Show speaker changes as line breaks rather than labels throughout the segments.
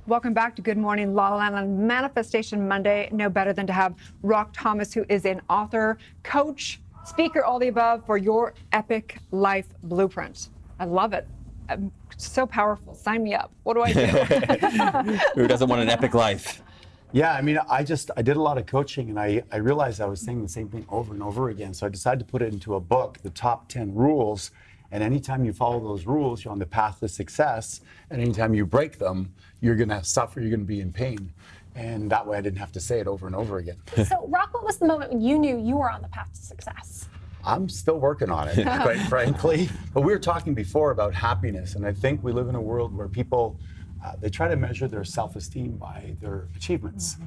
Welcome back to Good Morning LaLa on Manifestation Monday. No better than to have Rock Thomas, who is an author, coach, speaker, all the above, for your epic life blueprint. I love it. So powerful. Sign me up. What do I do?
Who doesn't want an epic life?
Yeah, I mean, I did a lot of coaching, and I realized I was saying the same thing over and over again. So I decided to put it into a book, the top 10 rules. And anytime you follow those rules, you're on the path to success. And anytime you break them, you're going to suffer, you're going to be in pain. And that way I didn't have to say it over and over again.
So, Rock, what was the moment when you knew you were on the path to success?
I'm still working on it, quite frankly. But we were talking before about happiness. And I think we live in a world where people, they try to measure their self-esteem by their achievements.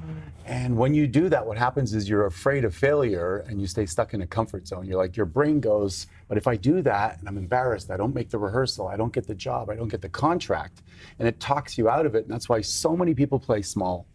And when you do that, what happens is you're afraid of failure and you stay stuck in a comfort zone. You're like, your brain goes, but if I do that and I'm embarrassed, I don't make the rehearsal, I don't get the job, I don't get the contract, and it talks you out of it. And that's why so many people play small.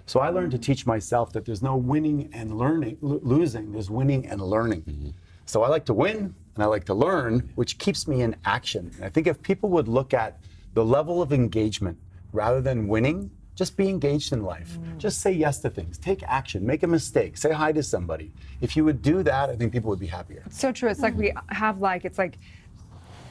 So I learned to teach myself that there's no winning and losing, there's winning and learning. So I like to win and I like to learn, which keeps me in action. And I think if people would look at the level of engagement rather than winning, just be engaged in life. Just say yes to things, take action, make a mistake, say hi to somebody. If you would do that, I think people would be happier.
It's so true. It's like we have it's like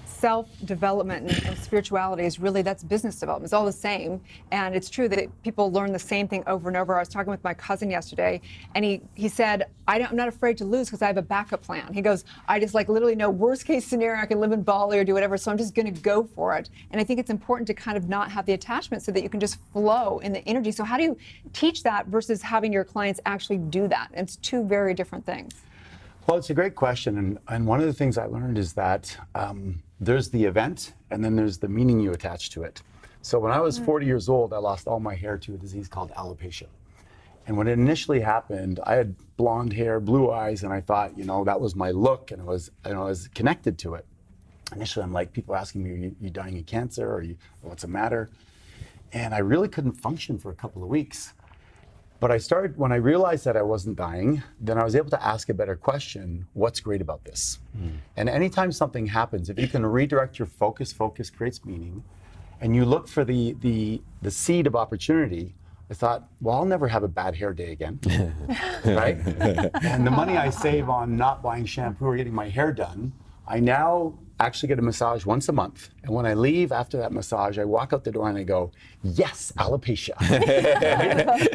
self-development and spirituality is really, that's business development. It's all the same. And it's true that people learn the same thing over and over. I was talking with my cousin yesterday, and he said, I'm not afraid to lose because I have a backup plan. He goes, I just literally know worst case scenario, I can live in Bali or do whatever, so I'm just gonna go for it. And I think it's important to kind of not have the attachment so that you can just flow in the energy. So how do you teach that versus having your clients actually do that? And it's two very different things.
Well, it's a great question. And one of the things I learned is that there's the event and then there's the meaning you attach to it. So when I was 40 years old, I lost all my hair to a disease called alopecia. And when it initially happened, I had blonde hair, blue eyes, and I thought, that was my look, and I was connected to it. Initially, I'm like, people asking me, are you dying of cancer? Or what's the matter? And I really couldn't function for a couple of weeks. But when I realized that I wasn't dying, then I was able to ask a better question, what's great about this? And anytime something happens, if you can redirect your focus creates meaning, and you look for the seed of opportunity, I thought, well, I'll never have a bad hair day again, right? And the money I save on not buying shampoo or getting my hair done, I now actually get a massage once a month. And when I leave after that massage, I walk out the door and I go, yes, alopecia.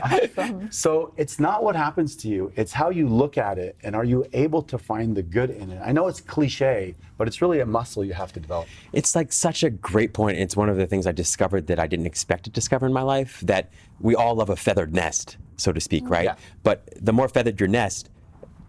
Awesome.
So it's not what happens to you, it's how you look at it, and are you able to find the good in it? I know it's cliche, but it's really a muscle you have to develop.
It's such a great point. It's one of the things I discovered that I didn't expect to discover in my life, that we all love a feathered nest, so to speak, right?
Yeah.
But the more feathered your nest,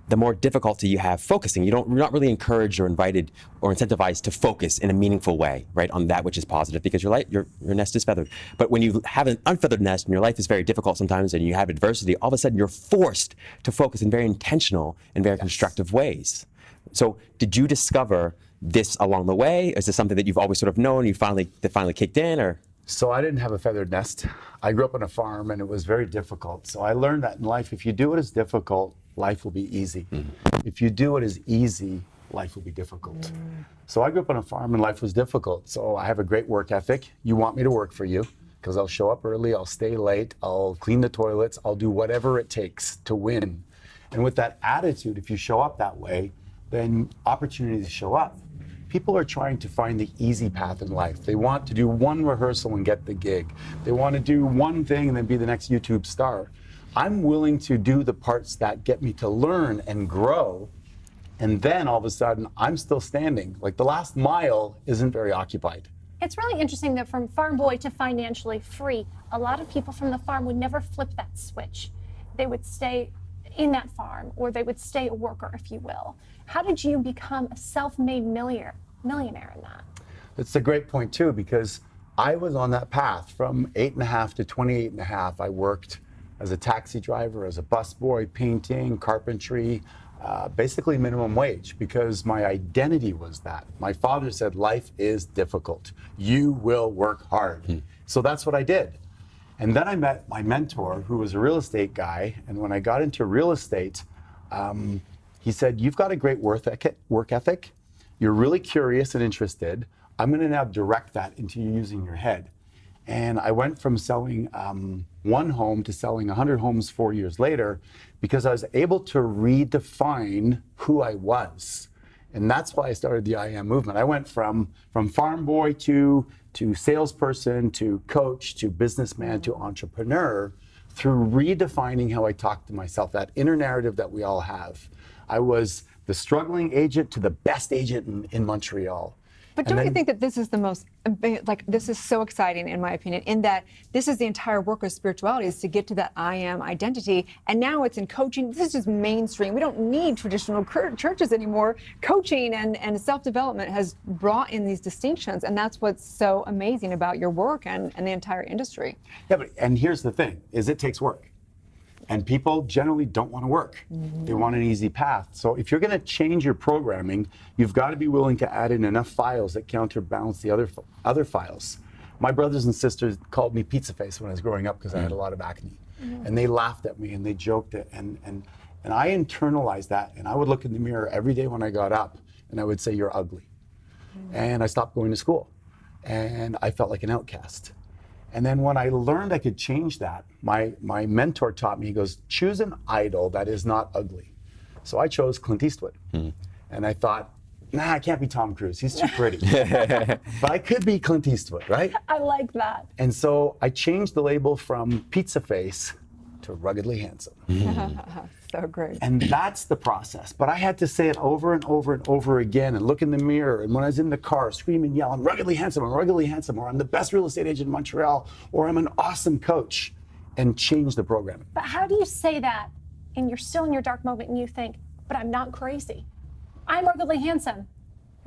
the more difficulty you have focusing. You're not really encouraged or invited or incentivized to focus in a meaningful way, right, on that which is positive, because your nest is feathered. But when you have an unfeathered nest and your life is very difficult sometimes and you have adversity, all of a sudden you're forced to focus in very intentional and very constructive ways. So did you discover this along the way? Is this something that you've always sort of known, that finally kicked in, or?
So I didn't have a feathered nest. I grew up on a farm and it was very difficult. So I learned that in life, if you do what is difficult, life will be easy. If you do what is easy, life will be difficult. So I grew up on a farm and life was difficult. So I have a great work ethic. You want me to work for you because I'll show up early, I'll stay late, I'll clean the toilets, I'll do whatever it takes to win. And with that attitude, if you show up that way, then opportunities show up. People are trying to find the easy path in life. They want to do one rehearsal and get the gig. They want to do one thing and then be the next YouTube star. I'm willing to do the parts that get me to learn and grow, and then all of a sudden I'm still standing. Like the last mile isn't very occupied.
It's really interesting that from farm boy to financially free, a lot of people from the farm would never flip that switch. They would stay in that farm, or they would stay a worker, if you will. How did you become a self-made millionaire in that?
It's a great point too, because I was on that path from 8.5 to 28.5. I worked as a taxi driver, as a busboy, painting, carpentry, basically minimum wage, because my identity was that. My father said, life is difficult. You will work hard. So that's what I did. And then I met my mentor, who was a real estate guy. And when I got into real estate, he said, you've got a great work ethic. You're really curious and interested. I'm going to now direct that into you using your head. And I went from selling one home to selling 100 homes 4 years later because I was able to redefine who I was. And that's why I started the I Am movement. I went from farm boy to salesperson to coach to businessman to entrepreneur through redefining how I talk to myself, that inner narrative that we all have. I was the struggling agent to the best agent in Montreal.
But
And
don't you
then-
think that this is the most, like, this is so exciting, in my opinion, in that this is the entire work of spirituality, is to get to that I am identity. And now it's in coaching. This is just mainstream. We don't need traditional churches anymore. Coaching and self-development has brought in these distinctions. And that's what's so amazing about your work and the entire industry.
Yeah, and here's the thing, is it takes work. And people generally don't want to work. They want an easy path. So if you're going to change your programming, you've got to be willing to add in enough files that counterbalance the other files. My brothers and sisters called me pizza face when I was growing up because I had a lot of acne. And they laughed at me and they joked it. And I internalized that. And I would look in the mirror every day when I got up and I would say, "You're ugly." And I stopped going to school. And I felt like an outcast. And then when I learned I could change that, my mentor taught me, he goes, choose an idol that is not ugly. So I chose Clint Eastwood. And I thought, nah, I can't be Tom Cruise. He's too pretty. But I could be Clint Eastwood, right?
I like that.
And so I changed the label from pizza face to ruggedly handsome.
So great.
And that's the process. But I had to say it over and over and over again and look in the mirror. And when I was in the car, scream and yell, I'm ruggedly handsome, or I'm the best real estate agent in Montreal, or I'm an awesome coach, and change the programming.
But how do you say that and you're still in your dark moment and you think, but I'm not crazy. I'm ruggedly handsome.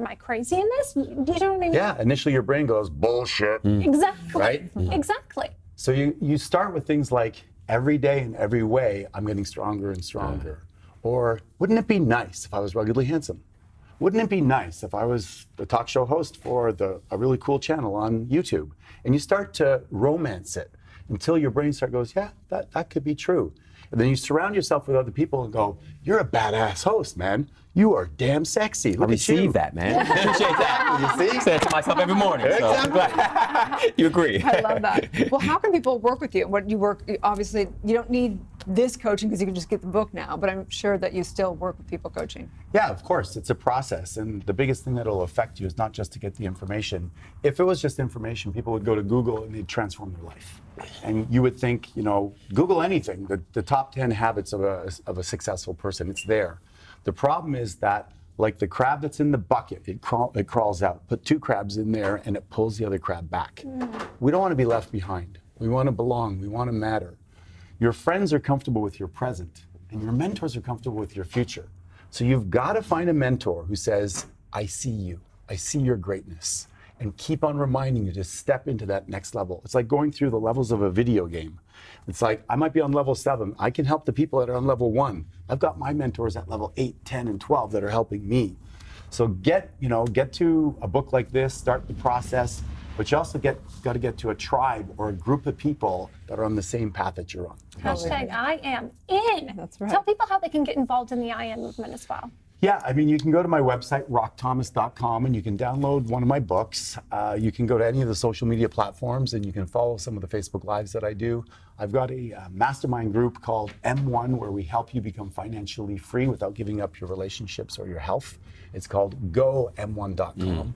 Am I crazy in this? Do you know what I mean?
Yeah, initially your brain goes, bullshit.
Exactly.
Right?
Exactly.
So you start with things like, every day in every way, I'm getting stronger and stronger. Or wouldn't it be nice if I was ruggedly handsome? Wouldn't it be nice if I was the talk show host for a really cool channel on YouTube? And you start to romance it until your brain goes, yeah, that could be true. And then you surround yourself with other people and go, you're a badass host, man. You are damn sexy.
I
Look at you.
receive that, man. Appreciate that. You see? Say it to myself every morning. So I'm glad. You agree.
I love that. Well, how can people work with you? What you work, obviously, you don't need this coaching because you can just get the book now, but I'm sure that you still work with people coaching.
Yeah, of course. It's a process. And the biggest thing that'll affect you is not just to get the information. If it was just information, people would go to Google and they'd transform their life. And you would think, Google anything, the top 10 habits of a successful person, it's there. The problem is that, like the crab that's in the bucket, it crawls out. Put 2 crabs in there and it pulls the other crab back. We don't want to be left behind. We want to belong. We want to matter. Your friends are comfortable with your present, and your mentors are comfortable with your future. So you've got to find a mentor who says, I see you. I see your greatness. And keep on reminding you to step into that next level. It's like going through the levels of a video game. It's like, I might be on level 7. I can help the people that are on level 1. I've got my mentors at level 8, 10, and 12 that are helping me. So get to a book like this, start the process, but you also got to get to a tribe or a group of people that are on the same path that you're on.
Hashtag I am in.
That's right.
Tell people how they can get involved in the I am movement as well.
Yeah, I mean, you can go to my website, rockthomas.com, and you can download one of my books. You can go to any of the social media platforms, and you can follow some of the Facebook Lives that I do. I've got a mastermind group called M1, where we help you become financially free without giving up your relationships or your health. It's called GoM1.com.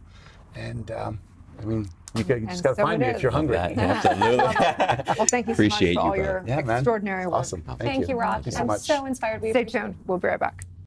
And, I mean, you just got to
so
find
it
me
is.
if you're hungry.
Absolutely.
Well, thank you so
Appreciate
much for
you,
all your
bro.
Yeah, man.
extraordinary work.
Awesome.
Thank you, Rock.
Thank you so
I'm
much.
so inspired. We
Stay tuned. We'll be right back.